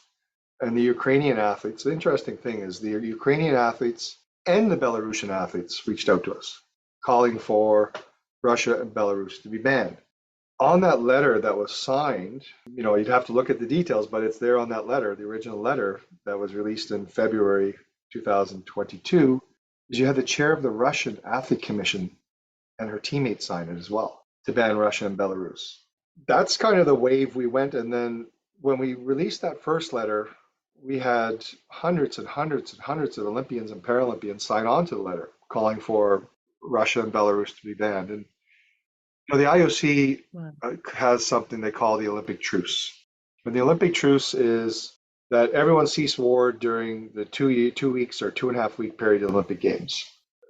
and the Ukrainian athletes. The interesting thing is the Ukrainian athletes and the Belarusian athletes reached out to us, calling for Russia and Belarus to be banned. On that letter that was signed, you'd have to look at the details, but it's there on that letter, the original letter that was released in February 2022, is you had the chair of the Russian Athlete Commission and her teammates sign it as well to ban Russia and Belarus. That's kind of the wave we went. And then when we released that first letter, we had hundreds and hundreds and hundreds of Olympians and Paralympians sign on to the letter calling for Russia and Belarus to be banned. And the IOC has something they call the Olympic truce. And the Olympic truce is that everyone cease war during the 2 weeks or 2.5 week period of the Olympic Games.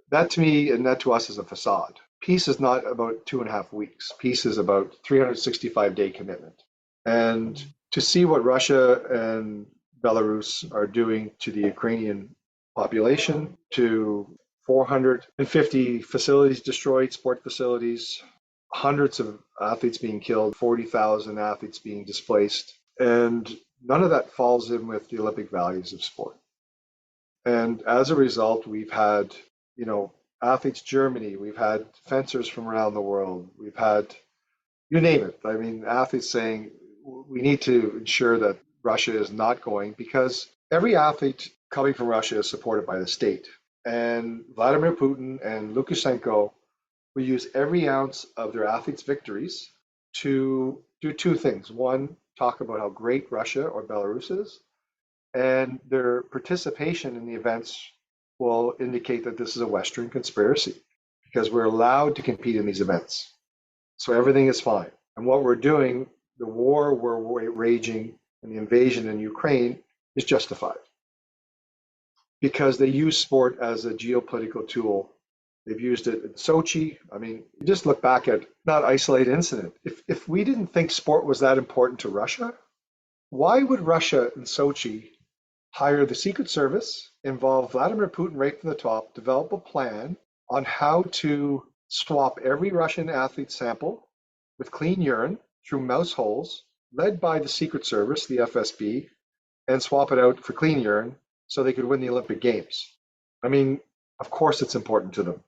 That to me and that to us is a facade. Peace is not about 2.5 weeks. Peace is about 365-day commitment. And to see what Russia and Belarus are doing to the Ukrainian population, to 450 facilities destroyed, sport facilities, hundreds of athletes being killed, 40,000 athletes being displaced, and none of that falls in with the Olympic values of sport. And as a result, we've had, athletes Germany, we've had fencers from around the world, we've had, you name it. I mean, athletes saying we need to ensure that Russia is not going because every athlete coming from Russia is supported by the state. And Vladimir Putin and Lukashenko will use every ounce of their athletes' victories to do two things. One, talk about how great Russia or Belarus is, and their participation in the events will indicate that this is a Western conspiracy because we're allowed to compete in these events. So everything is fine. And what we're doing, the war we're waging and the invasion in Ukraine is justified because they use sport as a geopolitical tool. They've used it in Sochi. I mean, you just look back at not isolated incident. If we didn't think sport was that important to Russia, why would Russia in Sochi hire the Secret Service, involve Vladimir Putin right from the top, develop a plan on how to swap every Russian athlete sample with clean urine through mouse holes, led by the Secret Service, the FSB, and swap it out for clean urine so they could win the Olympic Games? I mean, of course it's important to them.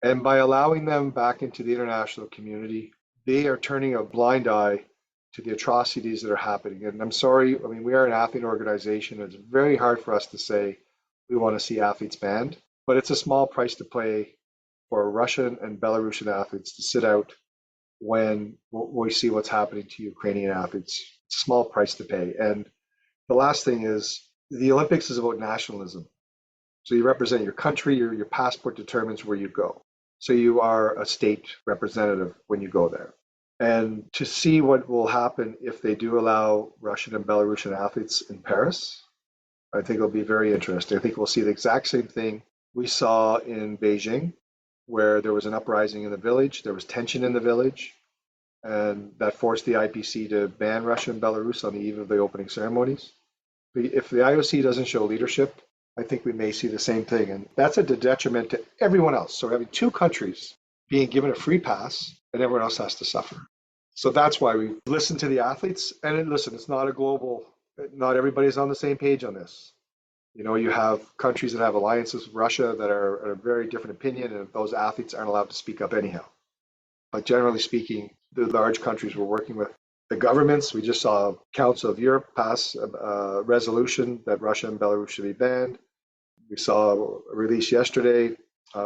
And by allowing them back into the international community, they are turning a blind eye to the atrocities that are happening. And I'm sorry, I mean, we are an athlete organization. It's very hard for us to say we want to see athletes banned, but it's a small price to pay for Russian and Belarusian athletes to sit out when we see what's happening to Ukrainian athletes. It's a small price to pay. And the last thing is the Olympics is about nationalism. So you represent your country, your passport determines where you go. So you are a state representative when you go there. And to see what will happen if they do allow Russian and Belarusian athletes in Paris, I think it'll be very interesting. I think we'll see the exact same thing we saw in Beijing, where there was an uprising in the village, there was tension in the village, and that forced the IPC to ban Russia and Belarus on the eve of the opening ceremonies. If the IOC doesn't show leadership, I think we may see the same thing. And that's a detriment to everyone else. So having two countries being given a free pass and everyone else has to suffer. So that's why we listen to the athletes. And listen, it's not a global, not everybody's on the same page on this. You have countries that have alliances with Russia that are a very different opinion, and those athletes aren't allowed to speak up anyhow. But generally speaking, the large countries we're working with, the governments, we just saw Council of Europe pass a resolution that Russia and Belarus should be banned. We saw a release yesterday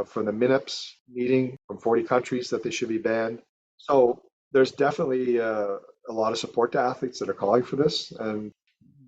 from the MINEPS meeting from 40 countries that they should be banned. So there's definitely a lot of support to athletes that are calling for this. And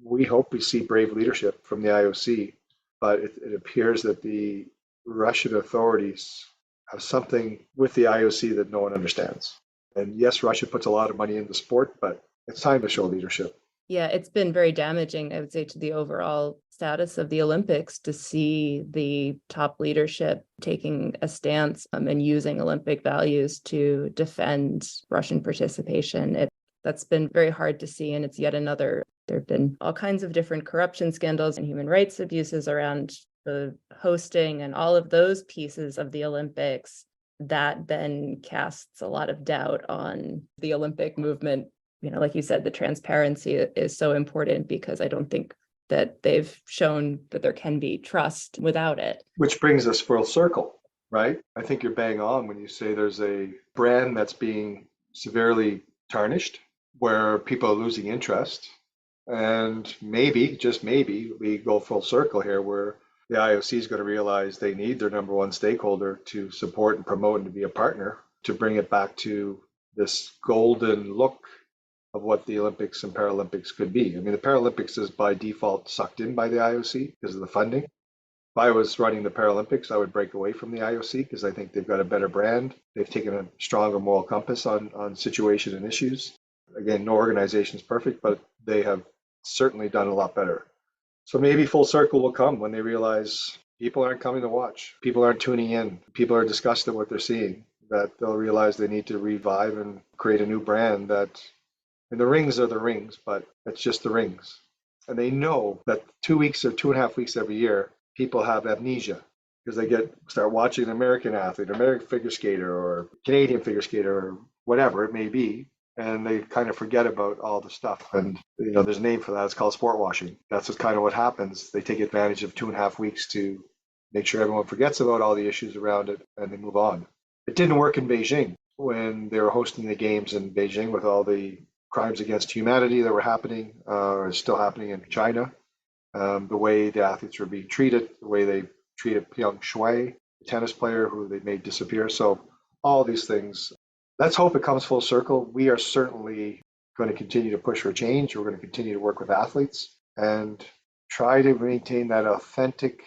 we hope we see brave leadership from the IOC. But it appears that the Russian authorities have something with the IOC that no one understands. And yes, Russia puts a lot of money into sport, but it's time to show leadership. Yeah, it's been very damaging, I would say, to the overall status of the Olympics to see the top leadership taking a stance and using Olympic values to defend Russian participation. That's been very hard to see, and it's yet another. There have been all kinds of different corruption scandals and human rights abuses around the hosting and all of those pieces of the Olympics that then casts a lot of doubt on the Olympic movement. Like you said, the transparency is so important because I don't think that they've shown that there can be trust without it. Which brings us full circle, right? I think you're bang on when you say there's a brand that's being severely tarnished, where people are losing interest. And maybe, just maybe, we go full circle here where the IOC is going to realize they need their number one stakeholder to support and promote and to be a partner to bring it back to this golden look of what the Olympics and Paralympics could be. I mean, the Paralympics is by default sucked in by the IOC because of the funding. If I was running the Paralympics, I would break away from the IOC because I think they've got a better brand. They've taken a stronger moral compass on situation and issues. Again, no organization is perfect, but they have certainly done a lot better. So maybe full circle will come when they realize people aren't coming to watch. People aren't tuning in. People are disgusted at what they're seeing, that they'll realize they need to revive and create a new brand that, and the rings are the rings, but it's just the rings. And they know that 2 weeks or 2.5 weeks every year, people have amnesia because they start watching an American athlete, American figure skater, or Canadian figure skater, or whatever it may be. and they kind of forget about all the stuff. And there's a name for that. It's called sport washing. That's just kind of what happens. They take advantage of 2.5 weeks to make sure everyone forgets about all the issues around it, and they move on. It didn't work in Beijing when they were hosting the games in Beijing with all the crimes against humanity that were happening, or still happening in China. The way the athletes were being treated, the way they treated Peng Shuai, the tennis player who they made disappear. So all these things, let's hope it comes full circle. We are certainly going to continue to push for change. We're going to continue to work with athletes and try to maintain that authentic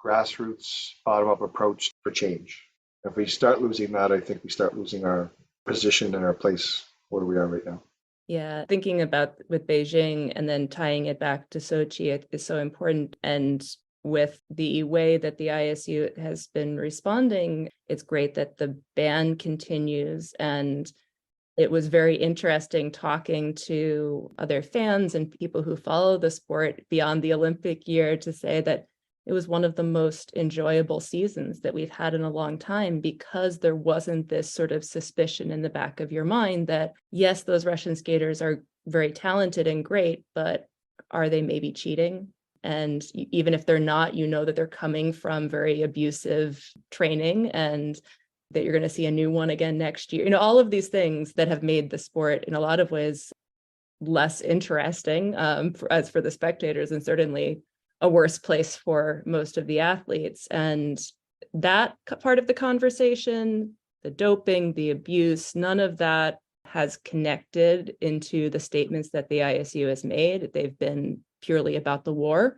grassroots bottom-up approach for change. If we start losing that, I think we start losing our position and our place where we are right now. Yeah, thinking about with Beijing and then tying it back to Sochi is so important. And with the way that the ISU has been responding, it's great that the ban continues. And it was very interesting talking to other fans and people who follow the sport beyond the Olympic year to say that it was one of the most enjoyable seasons that we've had in a long time, because there wasn't this sort of suspicion in the back of your mind that, yes, those Russian skaters are very talented and great, but are they maybe cheating? And even if they're not, that they're coming from very abusive training and that you're going to see a new one again next year. All of these things that have made the sport in a lot of ways less interesting as for the spectators, and certainly a worse place for most of the athletes. And that part of the conversation, the doping, the abuse, none of that has connected into the statements that the ISU has made. They've been purely about the war,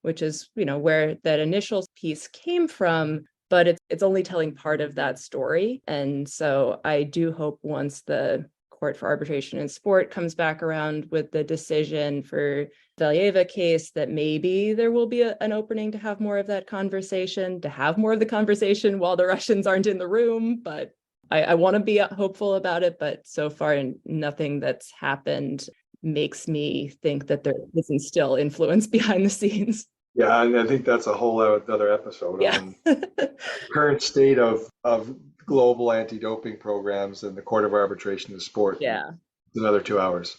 which is, where that initial piece came from, but it's only telling part of that story. And so I do hope once the Court for Arbitration in Sport comes back around with the decision for Valyeva case, that maybe there will be an opening to have more of that conversation, to have more of the conversation while the Russians aren't in the room. But I want to be hopeful about it. But so far, nothing that's happened makes me think that there isn't still influence behind the scenes. Yeah, and I think that's a whole other episode on current state of global anti-doping programs and the Court of Arbitration in Sport. Yeah. It's another 2 hours.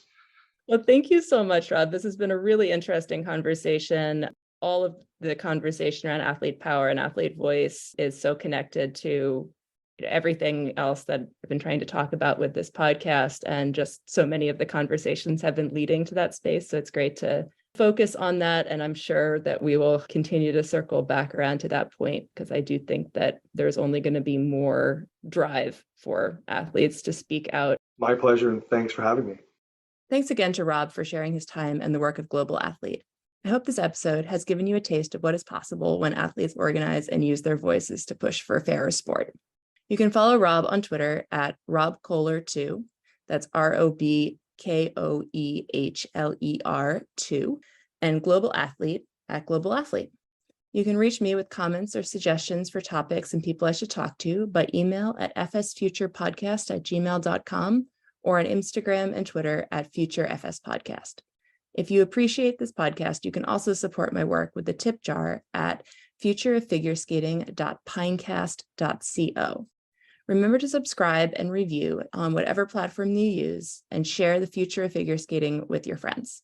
Well, thank you so much, Rob. This has been a really interesting conversation. All of the conversation around athlete power and athlete voice is so connected to everything else that I've been trying to talk about with this podcast. And just so many of the conversations have been leading to that space. So it's great to focus on that. And I'm sure that we will continue to circle back around to that point, because I do think that there's only going to be more drive for athletes to speak out. My pleasure, and thanks for having me. Thanks again to Rob for sharing his time and the work of Global Athlete. I hope this episode has given you a taste of what is possible when athletes organize and use their voices to push for a fairer sport. You can follow Rob on Twitter at Rob Koehler 2. That's ROBKOEHLER 2, and Global Athlete at Global Athlete. You can reach me with comments or suggestions for topics and people I should talk to by email at fsfuturepodcast@gmail.com or on Instagram and Twitter at FutureFSPodcast. If you appreciate this podcast, you can also support my work with the tip jar at futureoffigureskating.pinecast.co. Remember to subscribe and review on whatever platform you use, and share the future of figure skating with your friends.